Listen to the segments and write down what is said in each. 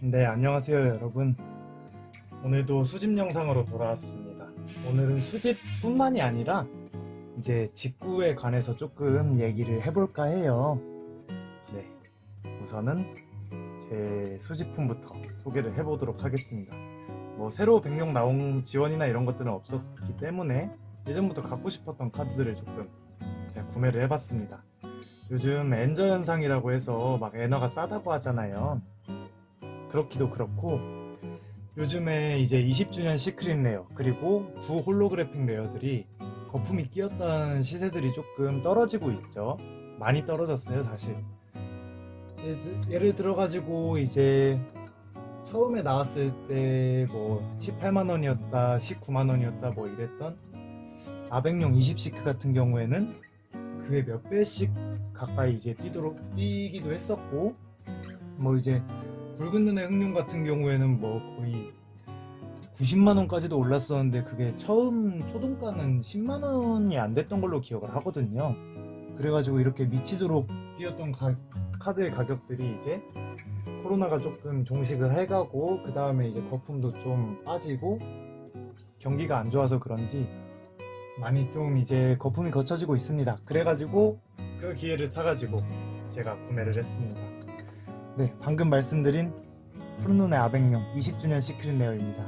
네, 안녕하세요 여러분. 오늘도 수집 영상으로 돌아왔습니다. 오늘은 수집뿐만이 아니라 이제 직구에 관해서 조금 얘기를 해볼까 해요. 네, 우선은 제 수집품부터 소개를 해보도록 하겠습니다. 뭐 새로 백룡 나온 지원이나 이런 것들은 없었기 때문에 예전부터 갖고 싶었던 카드들을 조금 제가 구매를 해봤습니다. 요즘 엔저 현상이라고 해서 막 엔화가 싸다고 하잖아요. 그렇기도 그렇고 요즘에 이제 20주년 시크릿 레어 그리고 9 홀로그래픽 레어들이 거품이 끼었던 시세들이 조금 떨어지고 있죠. 많이 떨어졌어요 사실. 예를 들어 가지고 이제 처음에 나왔을 때 뭐 18만원이었다 19만원이었다 뭐 이랬던 아백룡 20시크 같은 경우에는 그게 몇 배씩 가까이 이제 뛰기도 했었고, 뭐 이제 붉은 눈의 흑룡 같은 경우에는 뭐 거의 90만원까지도 올랐었는데 그게 처음 초동가는 10만원이 안 됐던 걸로 기억을 하거든요. 그래가지고 이렇게 미치도록 뛰었던 카드의 가격들이 이제 코로나가 조금 종식을 해가고 그 다음에 이제 거품도 좀 빠지고 경기가 안 좋아서 그런지 많이 좀 이제 거품이 거쳐지고 있습니다. 그래가지고 그 기회를 타가지고 제가 구매를 했습니다. 네, 방금 말씀드린 푸른 눈의 아백룡 20주년 시크릿 레어입니다.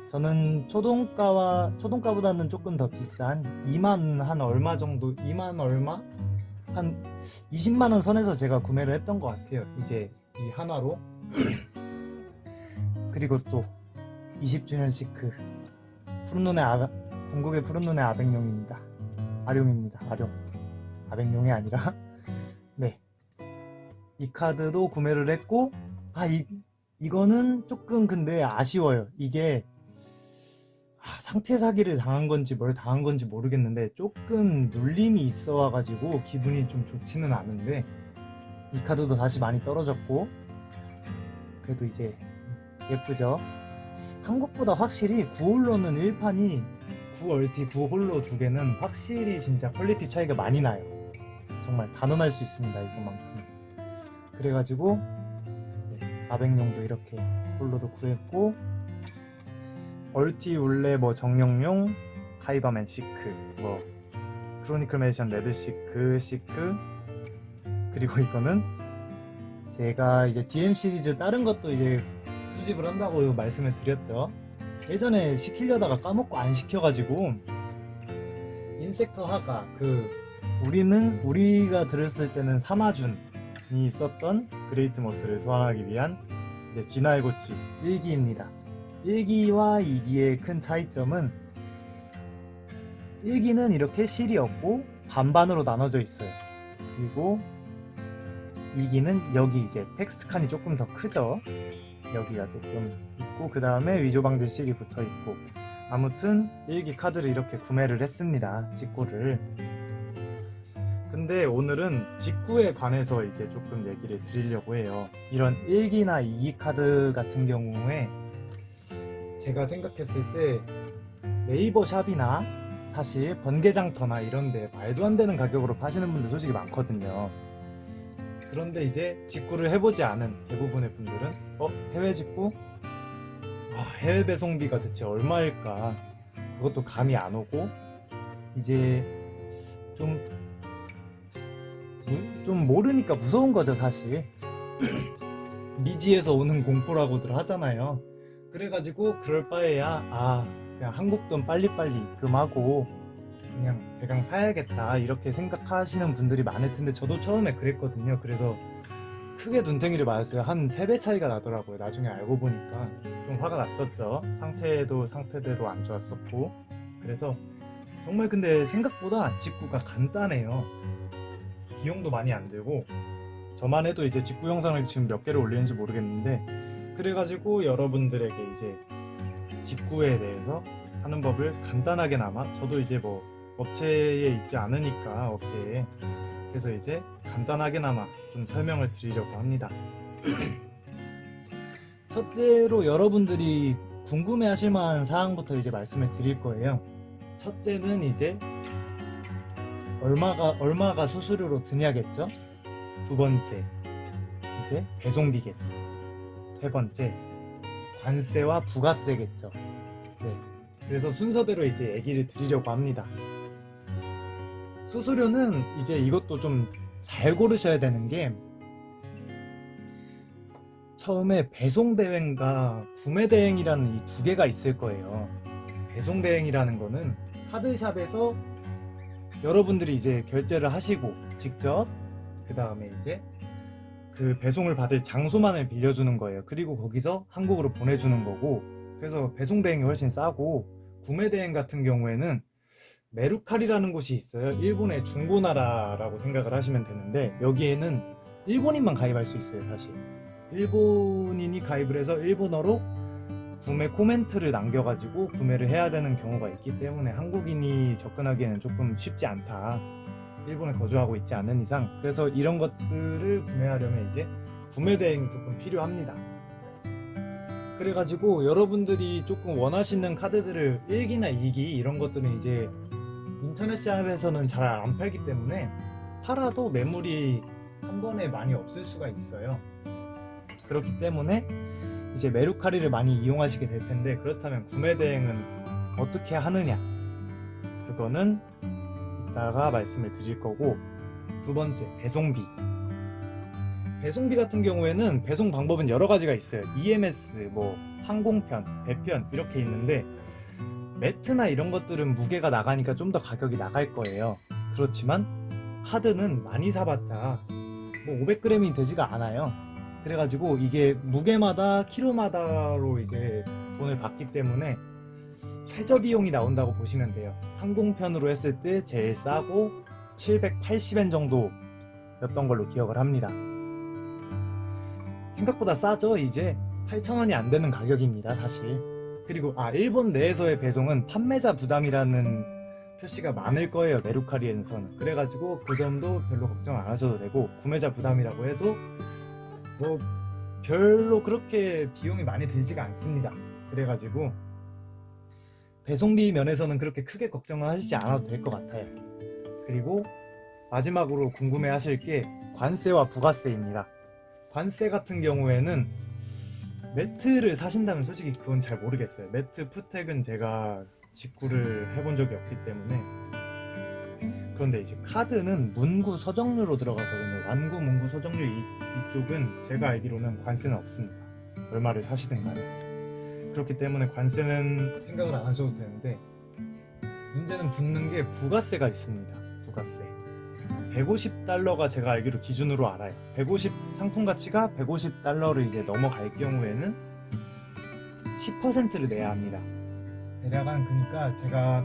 저는 초동가보다는 조금 더 비싼 2만 한 얼마 정도, 2만 얼마? 한 20만원 선에서 제가 구매를 했던 것 같아요. 이제 이 하나로. 그리고 또 20주년 시크 궁극의 푸른 눈의 아백룡입니다. 아룡입니다. 아룡. 아백룡이 아니라 네, 이 카드도 구매를 했고, 이거는 조금 근데 아쉬워요. 이게 상체 사기를 당한 건지 뭘 당한 건지 모르겠는데 조금 눌림이 있어 와가지고 기분이 좀 좋지는 않은데, 이 카드도 다시 많이 떨어졌고 그래도 이제 예쁘죠. 한국보다 확실히 9홀로는 1판이 9얼티 9홀로 두 개는 확실히 진짜 퀄리티 차이가 많이 나요. 정말 단언할 수 있습니다 이거만큼. 그래가지고 네, 아백룡도 이렇게 홀로도 구했고, 얼티 울레 뭐 정령용 카이바맨 시크, 뭐 크로니클 매지션 레드 시크, 그리고 이거는 제가 이제 DM 시리즈 다른 것도 이제 수집을 한다고 말씀을 드렸죠. 예전에 시키려다가 까먹고 안 시켜가지고 인섹터 하가, 우리가 들었을 때는 사마준이 썼던 그레이트 모스를 소환하기 위한 이제 진화의 고치 1기입니다. 1기와 2기의 큰 차이점은 1기는 이렇게 실이 없고 반반으로 나눠져 있어요. 그리고 2기는 여기 이제 텍스트 칸이 조금 더 크죠. 여기가 조금 있고 그 다음에 위조 방지 실이 붙어 있고, 아무튼 1기 카드를 이렇게 구매를 했습니다. 직구를. 근데 오늘은 직구에 관해서 이제 조금 얘기를 드리려고 해요. 이런 1기나 2기 카드 같은 경우에 제가 생각했을 때 네이버 샵이나 사실 번개장터나 이런데 말도 안 되는 가격으로 파시는 분들 솔직히 많거든요. 그런데 이제 직구를 해보지 않은 대부분의 분들은 해외 직구? 해외 배송비가 대체 얼마일까? 그것도 감이 안 오고, 이제 좀 모르니까 무서운 거죠 사실. 미지에서 오는 공포라고들 하잖아요. 그래가지고 그럴 바에야 그냥 한국 돈 빨리빨리 입금하고 그냥 대강 사야겠다 이렇게 생각하시는 분들이 많을 텐데, 저도 처음에 그랬거든요. 그래서 크게 눈탱이를 맞았어요. 한 3배 차이가 나더라고요. 나중에 알고 보니까 좀 화가 났었죠. 상태도 상태대로 안 좋았었고. 그래서 정말 근데 생각보다 직구가 간단해요. 비용도 많이 안 들고, 저만 해도 이제 직구 영상을 지금 몇 개를 올리는지 모르겠는데, 그래가지고 여러분들에게 이제 직구에 대해서 하는 법을 간단하게나마, 저도 이제 뭐 업체에 있지 않으니까 업계에, 그래서 이제 간단하게나마 좀 설명을 드리려고 합니다. 첫째로 여러분들이 궁금해하실 만한 사항부터 이제 말씀을 드릴 거예요. 첫째는 이제 얼마가 수수료로 드냐겠죠. 두 번째 이제 배송비겠죠. 세 번째, 관세와 부가세겠죠. 네. 그래서 순서대로 이제 얘기를 드리려고 합니다. 수수료는 이제 이것도 좀 잘 고르셔야 되는 게, 처음에 배송대행과 구매대행이라는 이 두 개가 있을 거예요. 배송대행이라는 거는 카드샵에서 여러분들이 이제 결제를 하시고 직접 그 다음에 이제 그 배송을 받을 장소만을 빌려주는 거예요. 그리고 거기서 한국으로 보내주는 거고, 그래서 배송대행이 훨씬 싸고, 구매대행 같은 경우에는 메루카리라는 곳이 있어요. 일본의 중고나라라고 생각을 하시면 되는데, 여기에는 일본인만 가입할 수 있어요. 사실 일본인이 가입을 해서 일본어로 구매 코멘트를 남겨가지고 구매를 해야 되는 경우가 있기 때문에 한국인이 접근하기에는 조금 쉽지 않다. 일본에 거주하고 있지 않은 이상. 그래서 이런 것들을 구매하려면 이제 구매 대행이 조금 필요합니다. 그래가지고 여러분들이 조금 원하시는 카드들을 1기나 2기 이런 것들은 이제 인터넷 시장에서는 잘 안 팔기 때문에, 팔아도 매물이 한 번에 많이 없을 수가 있어요. 그렇기 때문에 이제 메루카리를 많이 이용하시게 될 텐데, 그렇다면 구매 대행은 어떻게 하느냐, 그거는 이따가 말씀을 드릴 거고, 두 번째, 배송비. 배송비 같은 경우에는 배송 방법은 여러 가지가 있어요. EMS, 뭐 항공편, 배편 이렇게 있는데, 매트나 이런 것들은 무게가 나가니까 좀 더 가격이 나갈 거예요. 그렇지만 카드는 많이 사봤자 뭐 500g이 되지가 않아요. 그래가지고 이게 무게마다 킬로마다로 이제 돈을 받기 때문에 최저 비용이 나온다고 보시면 돼요. 항공편으로 했을 때 제일 싸고 780엔 정도였던 걸로 기억을 합니다. 생각보다 싸죠. 이제 8,000원이 안 되는 가격입니다, 사실. 그리고 일본 내에서의 배송은 판매자 부담이라는 표시가 많을 거예요, 메루카리에서는. 그래가지고 그 점도 별로 걱정 안 하셔도 되고, 구매자 부담이라고 해도 뭐 별로 그렇게 비용이 많이 들지가 않습니다. 그래가지고 배송비 면에서는 그렇게 크게 걱정을 하시지 않아도 될 것 같아요. 그리고 마지막으로 궁금해 하실 게 관세와 부가세입니다. 관세 같은 경우에는 매트를 사신다면 솔직히 그건 잘 모르겠어요. 매트 푸텍은 제가 직구를 해본 적이 없기 때문에. 그런데 이제 카드는 문구 서정류로 들어가거든요. 완구, 문구, 서정류 이쪽은 제가 알기로는 관세는 없습니다. 얼마를 사시든 간에. 그렇기 때문에 관세는 생각을 안 하셔도 되는데, 문제는 붙는 게 부가세가 있습니다. 부가세 150달러가 제가 알기로 기준으로 알아요. 150 상품 가치가 150달러를 이제 넘어갈 경우에는 10%를 내야 합니다. 대략 그러니까 제가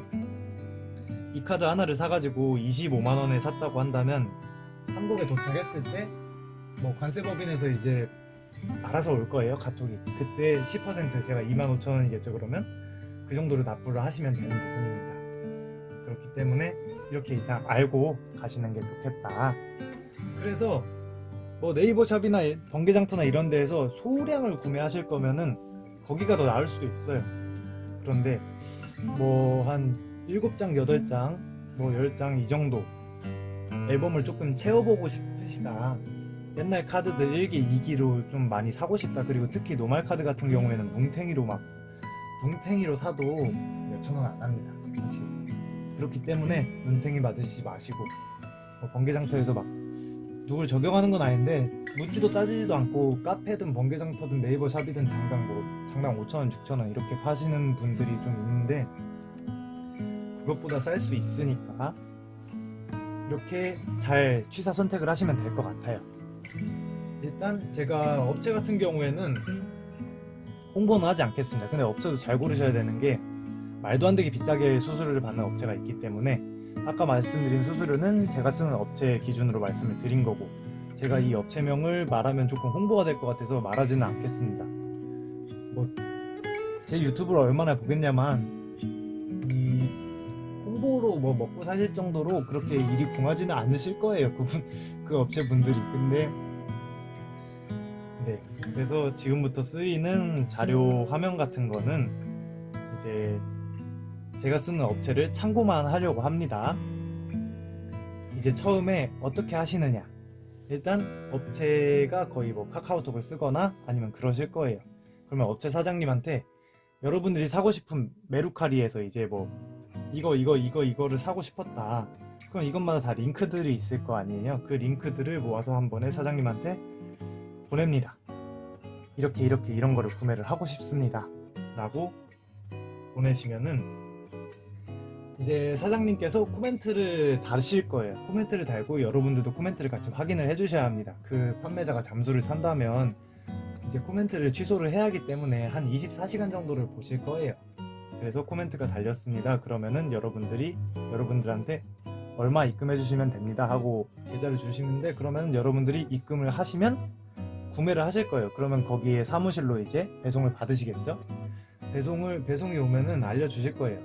이 카드 하나를 사가지고 25만 원에 샀다고 한다면, 한국에 도착했을 때 뭐 관세법인에서 이제 알아서 올 거예요, 카톡이. 그때 10%, 제가 25,000원이겠죠. 그러면 그 정도로 납부를 하시면 되는 부분입니다. 그렇기 때문에 이렇게 이상 알고 가시는 게 좋겠다. 그래서 뭐 네이버 샵이나 번개장터나 이런 데에서 소량을 구매하실 거면은 거기가 더 나을 수도 있어요. 그런데 뭐 한 7장, 8장, 뭐 10장 이 정도 앨범을 조금 채워보고 싶으시다, 옛날 카드들 1기, 2기로 좀 많이 사고 싶다, 그리고 특히 노말 카드 같은 경우에는 뭉탱이로 사도 몇천원 안 합니다, 사실. 그렇기 때문에 눈탱이 맞으시지 마시고, 뭐 번개장터에서 막 누굴 적용하는 건 아닌데 묻지도 따지지도 않고 카페든 번개장터든 네이버 샵이든 장당 5,000원, 6,000원 이렇게 파시는 분들이 좀 있는데, 그것보다 쌀 수 있으니까 이렇게 잘 취사 선택을 하시면 될 것 같아요. 일단 제가 업체 같은 경우에는 홍보는 하지 않겠습니다. 근데 업체도 잘 고르셔야 되는 게, 말도 안 되게 비싸게 수수료를 받는 업체가 있기 때문에, 아까 말씀드린 수수료는 제가 쓰는 업체 기준으로 말씀을 드린 거고, 제가 이 업체명을 말하면 조금 홍보가 될 것 같아서 말하지는 않겠습니다. 뭐 제 유튜브를 얼마나 보겠냐만, 이 홍보로 뭐 먹고 사실 정도로 그렇게 일이 궁하지는 않으실 거예요, 그 업체 분들이. 근데 네, 그래서 지금부터 쓰이는 자료 화면 같은 거는 이제 제가 쓰는 업체를 참고만 하려고 합니다. 이제 처음에 어떻게 하시느냐, 일단 업체가 거의 뭐 카카오톡을 쓰거나 아니면 그러실 거예요. 그러면 업체 사장님한테 여러분들이 사고 싶은 메루카리에서 이제 뭐 이거를 사고 싶었다. 그럼 이것마다 다 링크들이 있을 거 아니에요. 그 링크들을 모아서 한 번에 사장님한테 보냅니다. 이렇게 이런 거를 구매를 하고 싶습니다 라고 보내시면은 이제 사장님께서 코멘트를 다실 거예요. 코멘트를 달고 여러분들도 코멘트를 같이 확인을 해주셔야 합니다. 그 판매자가 잠수를 탄다면 이제 코멘트를 취소를 해야 하기 때문에 한 24시간 정도를 보실 거예요. 그래서 코멘트가 달렸습니다. 그러면은 여러분들한테 얼마 입금해 주시면 됩니다 하고 계좌를 주시는데, 그러면 여러분들이 입금을 하시면 구매를 하실 거예요. 그러면 거기에 사무실로 이제 배송을 받으시겠죠. 배송이 오면은 알려주실 거예요.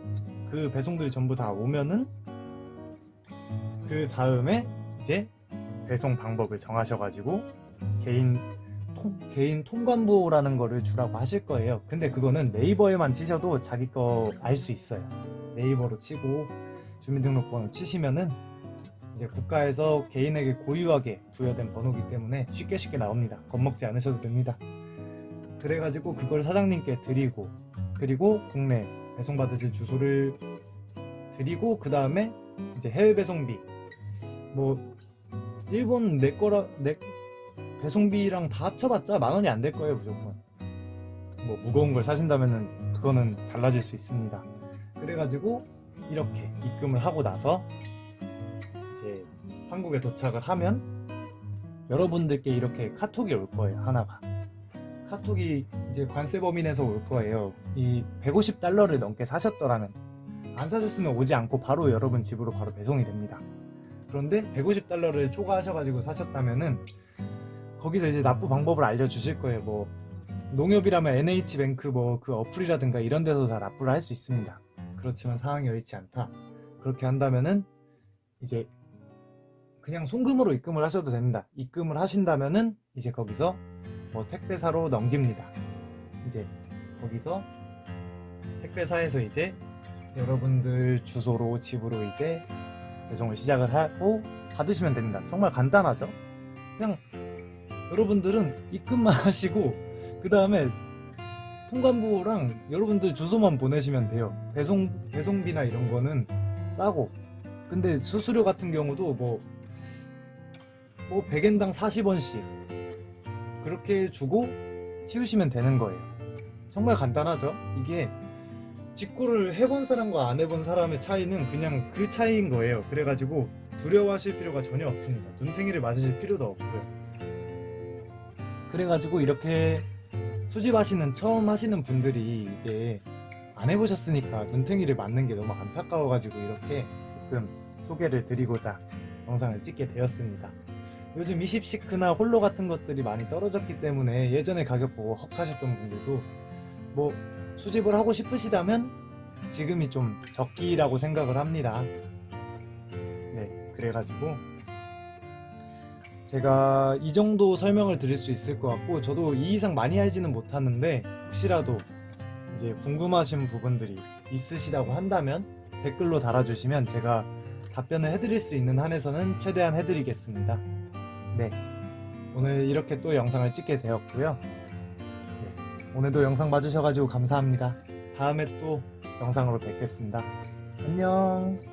그 배송들이 전부 다 오면은 그 다음에 이제 배송 방법을 정하셔가지고 개인 통관부라는 거를 주라고 하실 거예요. 근데 그거는 네이버에만 치셔도 자기 거 알 수 있어요. 네이버로 치고 주민등록번호 치시면은 이제 국가에서 개인에게 고유하게 부여된 번호기 때문에 쉽게 나옵니다. 겁먹지 않으셔도 됩니다. 그래가지고 그걸 사장님께 드리고, 그리고 국내 배송 받으실 주소를 드리고, 그 다음에 이제 해외 배송비 뭐 일본 내 배송비랑 다 합쳐봤자 10,000원이 안 될 거예요. 무조건 뭐 무거운 걸 사신다면은 그거는 달라질 수 있습니다. 그래가지고 이렇게 입금을 하고 나서 이제 한국에 도착을 하면 여러분들께 이렇게 카톡이 올 거예요. 하나가 카톡이 이제 관세 범인에서 올 거예요. 이 $150를 넘게 사셨더라면, 안 사셨으면 오지 않고 바로 여러분 집으로 바로 배송이 됩니다. 그런데 $150를 초과하셔가지고 사셨다면은 거기서 이제 납부 방법을 알려주실 거예요. 뭐 농협이라면 NH뱅크 뭐 그 어플이라든가 이런 데서 다 납부를 할 수 있습니다. 그렇지만 상황이 여의치 않다. 그렇게 한다면은 이제 그냥 송금으로 입금을 하셔도 됩니다. 입금을 하신다면은 이제 거기서 뭐 택배사로 넘깁니다. 이제 거기서 택배사에서 이제 여러분들 주소로 집으로 이제 배송을 시작을 하고 받으시면 됩니다. 정말 간단하죠? 그냥 여러분들은 입금만 하시고 그 다음에 통관부랑 여러분들 주소만 보내시면 돼요. 배송비나 이런 거는 싸고, 근데 수수료 같은 경우도 뭐 100엔당 40원씩 그렇게 주고 치우시면 되는 거예요. 정말 간단하죠? 이게 직구를 해본 사람과 안 해본 사람의 차이는 그냥 그 차이인 거예요. 그래가지고 두려워하실 필요가 전혀 없습니다. 눈탱이를 맞으실 필요도 없고요. 그래가지고 이렇게 처음 하시는 분들이 이제 안 해보셨으니까 눈탱이를 맞는 게 너무 안타까워가지고 이렇게 조금 소개를 드리고자 영상을 찍게 되었습니다. 요즘 20시크나 홀로 같은 것들이 많이 떨어졌기 때문에 예전에 가격 보고 헉하셨던 분들도 뭐 수집을 하고 싶으시다면 지금이 좀 적기라고 생각을 합니다. 네, 그래가지고 제가 이 정도 설명을 드릴 수 있을 것 같고, 저도 이 이상 많이 알지는 못하는데 혹시라도 이제 궁금하신 부분들이 있으시다고 한다면 댓글로 달아주시면 제가 답변을 해드릴 수 있는 한에서는 최대한 해드리겠습니다. 네, 오늘 이렇게 또 영상을 찍게 되었고요. 네, 오늘도 영상 봐주셔가지고 감사합니다. 다음에 또 영상으로 뵙겠습니다. 안녕.